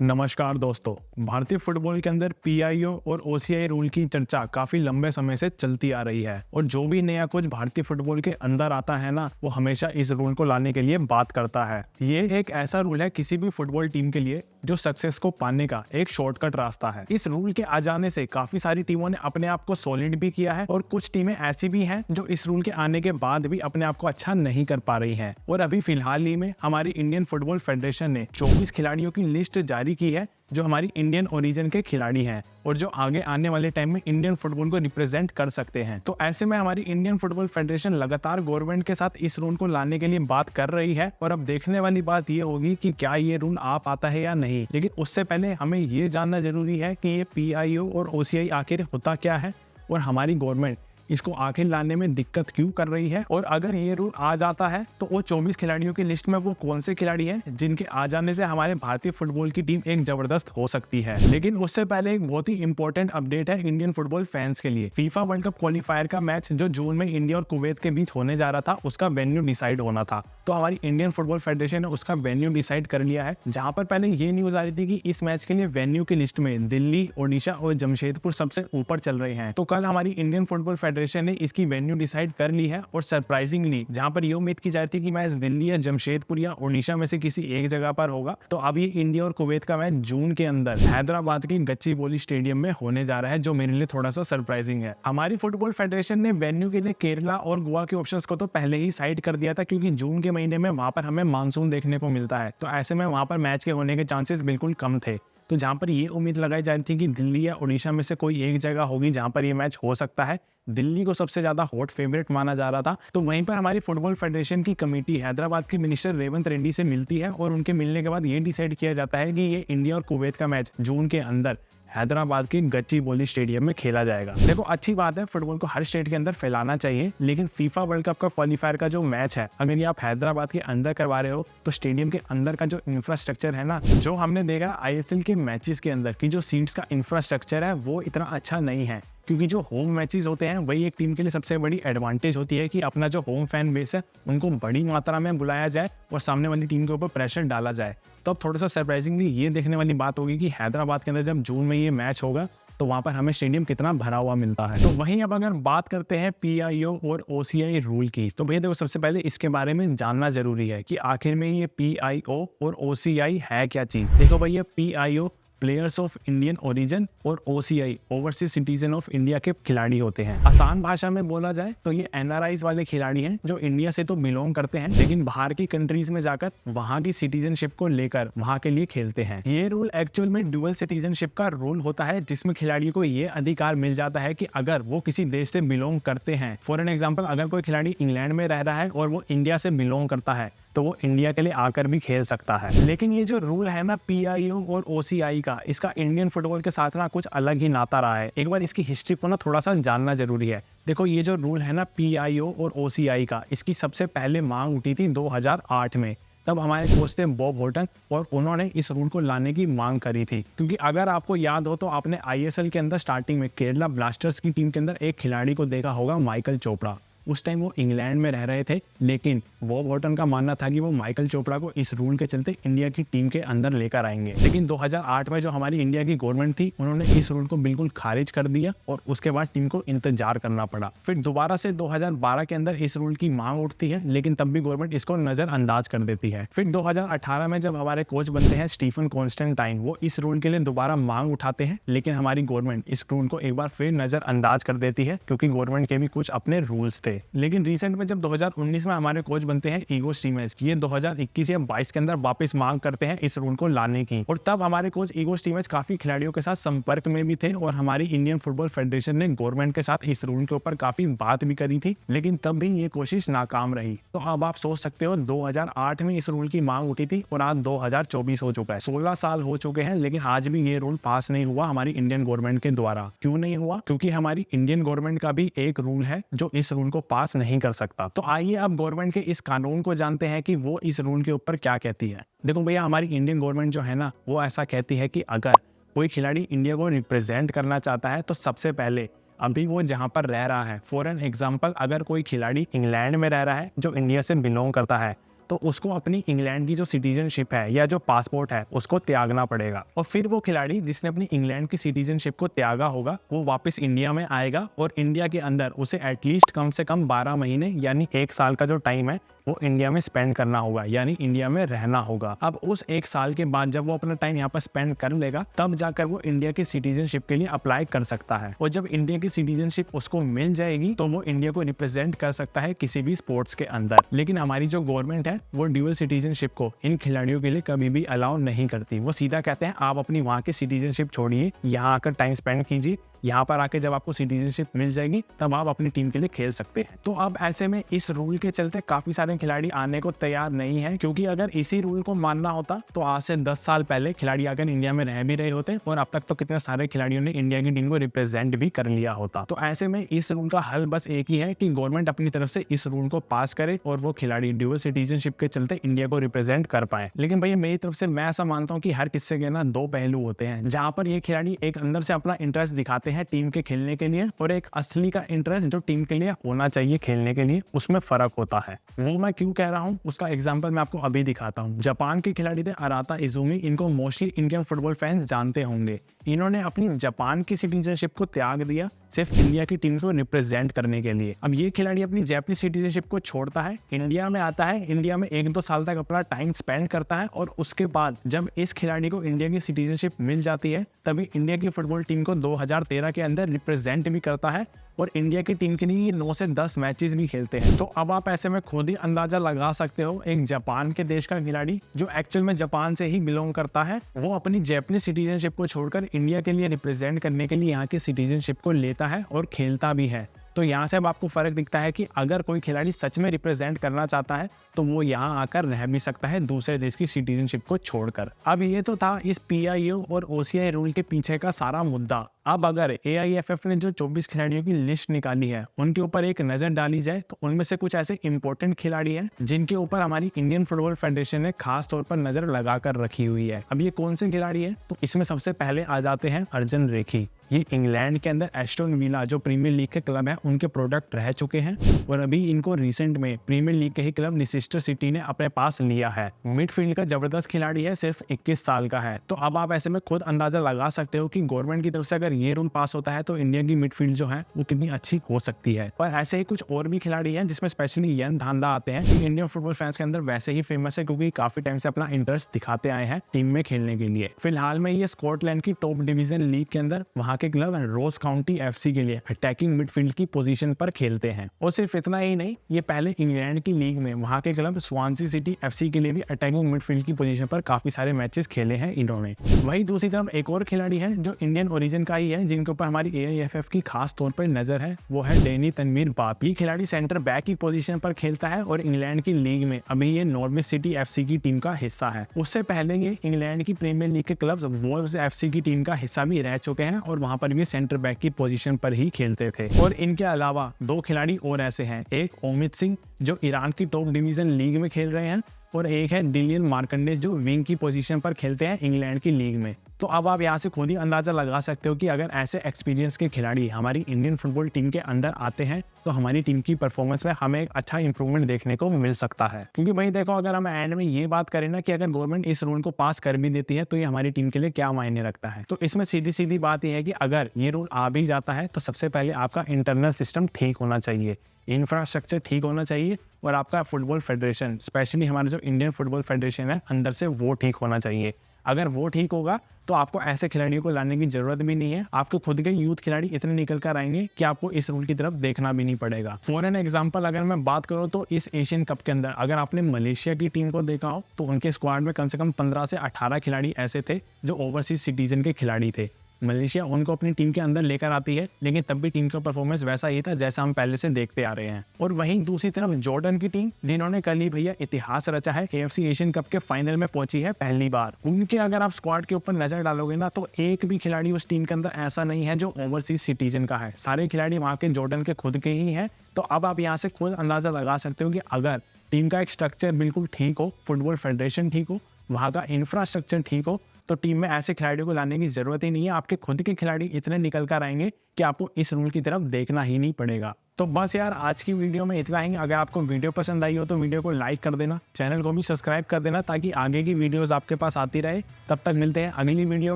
नमस्कार दोस्तों। भारतीय फुटबॉल के अंदर पीआईओ और ओसीआई रूल की चर्चा काफी लंबे समय से चलती आ रही है और जो भी नया कुछ भारतीय फुटबॉल के अंदर आता है ना, वो हमेशा इस रूल को लाने के लिए बात करता है। ये एक ऐसा रूल है किसी भी फुटबॉल टीम के लिए जो सक्सेस को पाने का एक शॉर्टकट रास्ता है। इस रूल के आ जाने से काफी सारी टीमों ने अपने आप को सॉलिड भी किया है और कुछ टीमें ऐसी भी हैं जो इस रूल के आने के बाद भी अपने आप को अच्छा नहीं कर पा रही हैं। और अभी फिलहाल ही में हमारी इंडियन फुटबॉल फेडरेशन ने 24 खिलाड़ियों की लिस्ट जारी की है जो हमारी इंडियन ओरिजिन के खिलाड़ी हैं और जो आगे आने वाले टाइम में इंडियन फुटबॉल को रिप्रेजेंट कर सकते हैं। तो ऐसे में हमारी इंडियन फुटबॉल फेडरेशन लगातार गवर्नमेंट के साथ इस रूल को लाने के लिए बात कर रही है और अब देखने वाली बात ये होगी कि क्या ये रूल आ पाता है या नहीं। लेकिन उससे पहले हमें ये जानना जरूरी है कि ये पीआईओ और ओसीआई आखिर होता क्या है और हमारी गवर्नमेंट इसको आखिर लाने में दिक्कत क्यों कर रही है, और अगर ये रूल आ जाता है तो वो 24 खिलाड़ियों की लिस्ट में वो कौन से खिलाड़ी हैं जिनके आ जाने से हमारे भारतीय फुटबॉल की टीम एक जबरदस्त हो सकती है। लेकिन उससे पहले एक बहुत ही इंपॉर्टेंट अपडेट है इंडियन फुटबॉल फैंस के लिए। फीफा वर्ल्ड कप क्वालिफायर का मैच जो जून में इंडिया और कुवैत के बीच होने जा रहा था, उसका वेन्यू डिसाइड होना था। तो हमारी इंडियन फुटबॉल फेडरेशन ने उसका वेन्यू डिसाइड कर लिया है। जहां पर पहले ये न्यूज आ रही थी कि इस मैच के लिए वेन्यू की लिस्ट में दिल्ली, ओडिशा और जमशेदपुर सबसे ऊपर चल रहे हैं। तो कल हमारी इंडियन फुटबॉल फेडरेशन ने इसकी वेन्यू डिसाइड कर ली है और सरप्राइजिंगली जहां पर ये उम्मीद की जा रही थी कि मैच दिल्ली या जमशेदपुर या ओडिशा में से किसी एक जगह पर होगा, तो अब ये इंडिया और कुवैत का मैच जून के अंदर हैदराबाद के गच्चीबोली स्टेडियम में होने जा रहा है, जो मेरे लिए थोड़ा सा सरप्राइजिंग है। हमारी फुटबॉल फेडरेशन ने वेन्यू के लिए केरला और गोवा के ऑप्शंस को तो पहले ही साइड कर दिया था, क्योंकि जून के महीने में वहां पर हमें मानसून देखने को मिलता है। तो ऐसे में वहां पर मैच के होने के चांसेस बिल्कुल कम थे। तो जहां पर ये उम्मीद लगाई जा रही थी कि दिल्ली या ओडिशा में से कोई एक जगह होगी जहां पर ये मैच हो सकता है, दिल्ली को सबसे ज्यादा हॉट फेवरेट माना जा रहा था। तो वहीं पर हमारी फुटबॉल फेडरेशन की कमेटी हैदराबाद के मिनिस्टर रेवंत रेड्डी से मिलती है और उनके मिलने के बाद ये डिसाइड किया जाता है कि ये इंडिया और कुवैत का मैच जून के अंदर हैदराबाद के गच्चीबोली स्टेडियम में खेला जाएगा। देखो, अच्छी बात है, फुटबॉल को हर स्टेट के अंदर फैलाना चाहिए, लेकिन फीफा वर्ल्ड कप का क्वालिफायर का जो मैच है, अगर ये आप हैदराबाद के अंदर करवा रहे हो तो स्टेडियम के अंदर का जो इंफ्रास्ट्रक्चर है ना, जो हमने देखा आईएसएल के मैचेस के अंदर की जो सीट्स का इंफ्रास्ट्रक्चर है वो इतना अच्छा नहीं है। क्योंकि जो होम मैचेस होते हैं वही एक टीम के लिए सबसे बड़ी एडवांटेज होती है कि अपना जो होम फैन बेस है उनको बड़ी मात्रा में बुलाया जाए और सामने वाली टीम के ऊपर प्रेशर डाला जाए। तो अब थोड़ा सा सरप्राइजिंगली ये देखने वाली बात होगी कि हैदराबाद के अंदर जब जून में ये मैच होगा तो वहां पर हमें स्टेडियम कितना भरा हुआ मिलता है। तो वहीं अब अगर बात करते हैं पीआईओ और ओसीआई रूल की, तो भैया देखो, सबसे पहले इसके बारे में जानना जरूरी है कि आखिर में ये पीआईओ और ओसीआई है क्या चीज। देखो भैया, PIO players of Indian origin और OCI overseas citizen of India के खिलाड़ी होते हैं। आसान भाषा में बोला जाए तो ये एनआरआईज वाले खिलाड़ी हैं जो इंडिया से तो बिलोंग करते हैं लेकिन बाहर की कंट्रीज में जाकर वहां की सिटीजनशिप को लेकर वहां के लिए खेलते हैं। ये रूल एक्चुअल में डुअल सिटीजनशिप का रूल होता है, जिसमें खिलाड़ियों को ये अधिकार मिल जाता है कि अगर वो किसी देश से बिलोंग करते हैं, फॉर एन एग्जाम्पल अगर कोई खिलाड़ी इंग्लैंड में रह रहा है और वो इंडिया से बिलोंग करता है तो वो इंडिया के लिए आकर भी खेल सकता है। लेकिन ये जो रूल है ना पीआईओ और ओसीआई का, इसका इंडियन फुटबॉल के साथ ना कुछ अलग ही नाता रहा है। एक बार इसकी हिस्ट्री को ना थोड़ा सा जानना जरूरी है। देखो, ये जो रूल है ना पीआईओ और ओसीआई का, इसकी सबसे पहले मांग उठी थी 2008 में। तब हमारे कोच थे बॉब होटन और उन्होंने इस रूल को लाने की मांग करी थी। क्योंकि अगर आपको याद हो तो आपने आईएसएल के अंदर स्टार्टिंग में केरला ब्लास्टर्स की टीम के अंदर एक खिलाड़ी को देखा होगा, माइकल चोपड़ा। उस टाइम वो इंग्लैंड में रह रहे थे, लेकिन बॉब हॉटन का मानना था कि वो माइकल चोपड़ा को इस रूल के चलते इंडिया की टीम के अंदर लेकर आएंगे। लेकिन 2008 में जो हमारी इंडिया की गवर्नमेंट थी, उन्होंने इस रूल को बिल्कुल खारिज कर दिया और उसके बाद टीम को इंतजार करना पड़ा। फिर दोबारा से 2012 के अंदर इस रूल की मांग उठती है, लेकिन तब भी गवर्नमेंट इसको नजरअंदाज कर देती है। फिर 2018 में जब हमारे कोच बनते हैं स्टीफन कॉन्स्टेंटाइन, वो इस रूल के लिए दोबारा मांग उठाते हैं, लेकिन हमारी गवर्नमेंट इस रूल को एक बार फिर नजरअंदाज कर देती है, क्योंकि गवर्नमेंट के भी कुछ अपने रूल्स थे। लेकिन रिसेंट में जब 2019 में हमारे कोच बनते हैं ईगो स्टीमेज, ये 2021 या 22 के अंदर वापस मांग करते हैं इस रूल को लाने की, और तब हमारे कोच ईगो स्टीमेज काफी खिलाड़ियों के साथ संपर्क में भी थे और हमारी इंडियन फुटबॉल फेडरेशन ने गवर्नमेंट के साथ इस रूल के ऊपर काफी बात भी करी थी, लेकिन तब भी ये कोशिश नाकाम रही। तो अब आप सोच सकते हो 2008 में इस रूल की मांग उठी थी और आज 2024 हो चुका है, 16 साल हो चुके हैं, लेकिन आज भी ये रूल पास नहीं हुआ हमारी इंडियन गवर्नमेंट के द्वारा। क्यों नहीं हुआ? क्योंकि हमारी इंडियन गवर्नमेंट का भी एक रूल है जो इस रूल को पास नहीं कर सकता। तो आइए अब गवर्नमेंट के इस कानून को जानते हैं कि वो इस रूल के ऊपर क्या कहती है। देखो भैया, हमारी इंडियन गवर्नमेंट जो है ना, वो ऐसा कहती है कि अगर कोई खिलाड़ी इंडिया को रिप्रेजेंट करना चाहता है तो सबसे पहले अभी वो जहाँ पर रह रहा है, फॉर एन एग्जाम्पल अगर कोई खिलाड़ी इंग्लैंड में रह रहा है जो इंडिया से बिलोंग करता है, तो उसको अपनी इंग्लैंड की जो सिटीजनशिप है या जो पासपोर्ट है उसको त्यागना पड़ेगा, और फिर वो खिलाड़ी जिसने अपनी इंग्लैंड की सिटीजनशिप को त्यागा होगा वो वापस इंडिया में आएगा और इंडिया के अंदर उसे एटलीस्ट कम से कम 12 महीने यानी 1 साल का जो टाइम है वो इंडिया में स्पेंड करना होगा, यानी इंडिया में रहना होगा। अब उस 1 साल के बाद जब वो अपना टाइम यहाँ पर स्पेंड कर लेगा तब जाकर वो इंडिया की सिटीजनशिप के लिए अप्लाई कर सकता है, और जब इंडिया की सिटीजनशिप उसको मिल जाएगी तो वो इंडिया को रिप्रेजेंट कर सकता है किसी भी स्पोर्ट्स के अंदर। लेकिन हमारी जो गवर्नमेंट है वो ड्यूअल सिटीजनशिप को इन खिलाड़ियों के लिए कभी भी अलाउ नहीं करती। वो सीधा कहते हैं आप अपनी वहाँ की सिटीजनशिप छोड़िए, यहाँ आकर टाइम स्पेंड कीजिए, यहाँ पर आके जब आपको सिटीजनशिप मिल जाएगी तब आप अपनी टीम के लिए खेल सकते हैं। तो अब ऐसे में इस रूल के चलते काफी सारे खिलाड़ी आने को तैयार नहीं है, क्योंकि अगर इसी रूल को मानना होता तो आज से 10 साल पहले खिलाड़ी आकर इंडिया में रह भी रहे होते और अब तक तो कितने सारे खिलाड़ियों ने इंडिया की टीम को रिप्रेजेंट भी कर लिया होता। तो ऐसे में इस रूल का हल बस एक ही है कि गवर्नमेंट अपनी तरफ से इस रूल को पास करे और वो खिलाड़ी ड्यूअल सिटीजनशिप के चलते इंडिया को रिप्रेजेंट कर पाए। लेकिन भैया मेरी तरफ से मैं ऐसा मानता हूँ कि हर किस्से के ना 2 पहलू होते हैं, जहाँ पर ये खिलाड़ी एक अंदर से अपना इंटरेस्ट दिखाते हैं टीम के खेलने के लिए और एक असली का इंटरेस्ट जो टीम के लिए होना चाहिए खेलने के लिए, उसमें फर्क होता है। वो मैं क्यों कह रहा हूँ उसका एग्जांपल मैं आपको अभी दिखाता हूँ। जापान के खिलाड़ी थे अराता इजुमी, इनको मोस्टली इंडियन फुटबॉल फैंस जानते होंगे। इन्होंने अपनी जापान की सिटीजनशिप को त्याग दिया सिर्फ इंडिया की टीम को रिप्रेजेंट करने के लिए। अब ये खिलाड़ी अपनी जापानीज सिटीजनशिप को छोड़ता है, इंडिया में आता है, इंडिया में 1-2 साल तक अपना टाइम स्पेंड करता है और उसके बाद जब इस खिलाड़ी को इंडिया की सिटीजनशिप मिल जाती है तभी इंडिया की फुटबॉल टीम को 2013 के अंदर रिप्रेजेंट भी करता है और इंडिया की टीम के लिए 9 से 10 मैचेस भी खेलते हैं। तो अब आप ऐसे में खुद ही अंदाजा लगा सकते हो, एक जापान के देश का खिलाड़ी जो एक्चुअल में जापान से ही बिलोंग करता है, वो अपनी जापानीज सिटीजनशिप को छोड़कर इंडिया के लिए रिप्रेजेंट करने के लिए यहाँ की सिटीजनशिप को लेता है और खेलता भी है। तो यहाँ से अब आपको फर्क दिखता है कि अगर कोई खिलाड़ी सच में रिप्रेजेंट करना चाहता है तो वो यहाँ आकर रह भी सकता है दूसरे देश की सिटीजनशिप को छोड़कर। अब ये तो था इस PIO और OCI रूल के पीछे का सारा मुद्दा। अब अगर AIFF ने जो 24 खिलाड़ियों की लिस्ट निकाली है उनके ऊपर एक नजर डाली जाए तो उनमें से कुछ ऐसे इंपॉर्टेंट खिलाड़ी हैं जिनके ऊपर हमारी इंडियन फुटबॉल फेडरेशन ने खास तौर पर नजर लगाकर रखी हुई है। अब ये कौन से खिलाड़ी है? तो इसमें सबसे पहले आ जाते हैं अर्जुन रेखी। ये इंग्लैंड के अंदर एस्टन विला जो प्रीमियर लीग के क्लब है उनके प्रोडक्ट रह चुके हैं और अभी इनको रिसेंट में प्रीमियर लीग के ही क्लब लिसेस्टर सिटी ने अपने पास लिया है। मिडफील्ड का जबरदस्त खिलाड़ी है, सिर्फ 21 साल का है। तो अब आप ऐसे में खुद अंदाजा लगा सकते हो कि गवर्नमेंट की तरफ से अगर ये रूल पास होता है तो इंडिया की मिडफील्ड जो है वो कितनी अच्छी हो सकती है। और ऐसे ही कुछ और भी खिलाड़ी हैं जिसमें स्पेशली यन धांधा आते हैं, इंडियन फुटबॉल फैंस के अंदर वैसे ही फेमस है क्योंकि काफी टाइम से अपना इंटरेस्ट दिखाते आए हैं टीम में खेलने के लिए। फिलहाल में ये स्कॉटलैंड की टॉप डिवीजन लीग के अंदर वहाँ के क्लब रोज काउंटी FC के लिए अटैकिंग मिडफील्ड की पोजीशन पर खेलते हैं। और सिर्फ इतना ही नहीं, ये पहले इंग्लैंड की लीग में वहाँ के क्लब स्वानसी सिटी FC के लिए भी अटैकिंग मिडफील्ड की पोजीशन पर काफी सारे मैचेस खेले हैं इन्होंने। वही दूसरी तरफ एक और खिलाड़ी है जो इंडियन ओरिजिन का ही है जिनके ऊपर हमारी AIFF की खास तौर पर नजर है, वो है डेनी तनवीर बाप। ये खिलाड़ी सेंटर बैक की पोजीशन पर खेलता है और इंग्लैंड की लीग में अभी ये नॉर्विच सिटी FC की टीम का हिस्सा है। उससे पहले ये इंग्लैंड की प्रीमियर लीग के क्लब वोल्व्स FC की टीम का हिस्सा भी रह चुके हैं और वहां पर भी सेंटर बैक की पोजीशन पर ही खेलते थे। और इनके अलावा 2 खिलाड़ी और ऐसे हैं, एक ओमित सिंह जो ईरान की टॉप डिवीजन लीग में खेल रहे हैं और एक है डिलियन मार्कंडे जो विंग की पोजीशन पर खेलते हैं इंग्लैंड की लीग में। तो अब आप यहाँ से खुद ही अंदाजा लगा सकते हो कि अगर ऐसे एक्सपीरियंस के खिलाड़ी हमारी इंडियन फुटबॉल टीम के अंदर आते हैं तो हमारी टीम की परफॉर्मेंस में हमें एक अच्छा इंप्रूवमेंट देखने को मिल सकता है। क्योंकि भाई देखो, अगर हम एंड में ये बात करें ना कि अगर गवर्नमेंट इस रूल को पास कर भी देती है तो ये हमारी टीम के लिए क्या मायने रखता है, तो इसमें सीधी सीधी बात यह है कि अगर ये रूल आ भी जाता है तो सबसे पहले आपका इंटरनल सिस्टम ठीक होना चाहिए, इंफ्रास्ट्रक्चर ठीक होना चाहिए और आपका फुटबॉल फेडरेशन, स्पेशली हमारा जो इंडियन फुटबॉल फेडरेशन है अंदर से वो ठीक होना चाहिए। अगर वो ठीक होगा तो आपको ऐसे खिलाड़ियों को लाने की जरूरत भी नहीं है, आपके खुद के यूथ खिलाड़ी इतने निकल कर आएंगे कि आपको इस रूल की तरफ देखना भी नहीं पड़ेगा। फॉर एन एग्जांपल अगर मैं बात करूं तो इस एशियन कप के अंदर अगर आपने मलेशिया की टीम को देखा हो तो उनके स्क्वाड में कम से कम 15 से 18 खिलाड़ी ऐसे थे जो ओवरसीज सिटीजन के खिलाड़ी थे। मलेशिया उनको अपनी टीम के अंदर लेकर आती है लेकिन तब भी टीम का परफॉर्मेंस वैसा ही था जैसा हम पहले से देखते आ रहे हैं। और वहीं दूसरी तरफ जॉर्डन की टीम जिन्होंने कल ही भैया इतिहास रचा है, AFC एशियन कप के फाइनल में पहुंची है पहली बार। उनके अगर आप स्क्वाड के ऊपर नजर डालोगे ना तो एक भी खिलाड़ी उस टीम के अंदर ऐसा नहीं है जो ओवरसीज सिटीजन का है, सारे खिलाड़ी वहाँ के जॉर्डन के खुद के ही हैं। तो अब आप यहाँ से खुद अंदाजा लगा सकते हो कि अगर टीम का एक स्ट्रक्चर बिल्कुल ठीक हो, फुटबॉल फेडरेशन ठीक हो, वहाँ का इंफ्रास्ट्रक्चर ठीक हो, तो टीम में ऐसे खिलाड़ियों को लाने की जरूरत ही नहीं है। आपके खुद के खिलाड़ी इतने निकल कर आएंगे कि आपको इस रूल की तरफ देखना ही नहीं पड़ेगा। तो तो बस यार आज की वीडियो में इतना ही। अगर आपको वीडियो पसंद आई हो तो वीडियो को लाइक कर देना, चैनल को भी सब्सक्राइब कर देना ताकि आगे की वीडियोस आपके पास आती रहे। तब तक मिलते हैं अगली वीडियो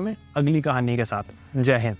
में अगली कहानी के साथ। जय हिंद।